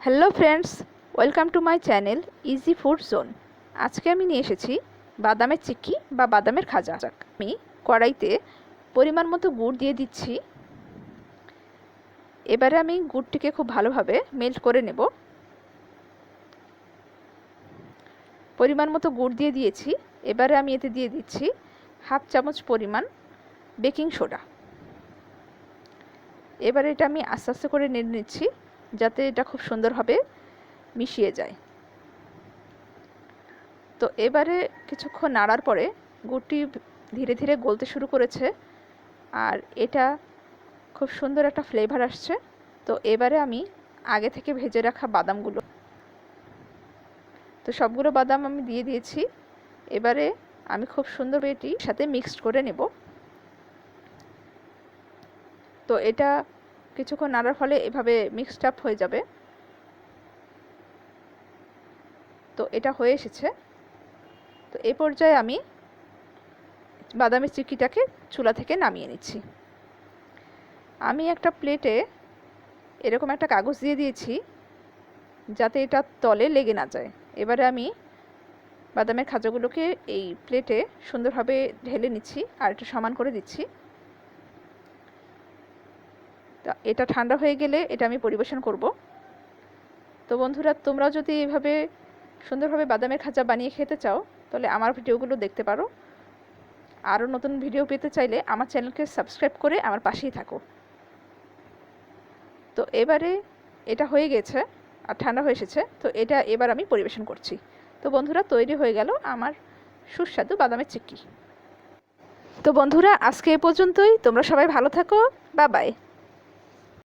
Hello friends, welcome to my channel easy food zone. আজকে আমি নিয়ে এসেছি বাদামের চিক্কি বা বাদামের খাজা। আমি কড়াইতে পরিমাণ মতো গুড় দিয়ে দিচ্ছি। এবারে আমি গুড়টিকে খুব ভালোভাবে মেল্ট করে নেব। পরিমাণ মতো গুড় দিয়ে দিয়েছি। এবারে আমি এতে দিয়ে দিচ্ছি হাফ চামচ পরিমাণ বেকিং সোডা। এবারে এটা আমি আস্তে আস্তে করে নেড়ে নিচ্ছি যাতে এটা খুব সুন্দরভাবে মিশিয়ে যায়। তো এবারে কিছুক্ষণ নাড়ার পরে গুড়টি ধীরে ধীরে গলতে শুরু করেছে আর এটা খুব সুন্দর একটা ফ্লেভার আসছে। তো এবারে আমি আগে থেকে ভেজে রাখা বাদামগুলো, তো সবগুলো বাদাম আমি দিয়ে দিয়েছি। এবারে আমি খুব সুন্দর এটির সাথে মিক্সড করে নেব। তো এটা কিছুক্ষণ নাড়ার ফলে এভাবে মিক্সড আপ হয়ে যাবে। তো এটা হয়ে এসেছে। তো এই পর্যায়ে আমি বাদামের চিক্কিটাকে চুলা থেকে নামিয়ে নিচ্ছি। আমি একটা প্লেটে এরকম একটা কাগজ দিয়ে দিয়েছি যাতে এটা তলে লেগে না যায়। এবারে আমি বাদামের খাজাগুলোকে এই প্লেটে সুন্দরভাবে ঢেলে নিচ্ছি আর এটা সমান করে দিচ্ছি। তা এটা ঠান্ডা হয়ে গেলে এটা আমি পরিবেশন করব। তো বন্ধুরা, তোমরাও যদি এইভাবে সুন্দরভাবে বাদামের খাজা বানিয়ে খেতে চাও তাহলে আমার ভিডিওগুলো দেখতে পারো। আরও নতুন ভিডিও পেতে চাইলে আমার চ্যানেলকে সাবস্ক্রাইব করে আমার পাশেই থাকো। তো এবারে এটা হয়ে গেছে আর ঠান্ডা হয়ে এসেছে। তো এটা এবার আমি পরিবেশন করছি। তো বন্ধুরা, তৈরি হয়ে গেল আমার সুস্বাদু বাদামের চিক্কি। তো বন্ধুরা, আজকে এ পর্যন্তই। তোমরা সবাই ভালো থাকো। Bye bye.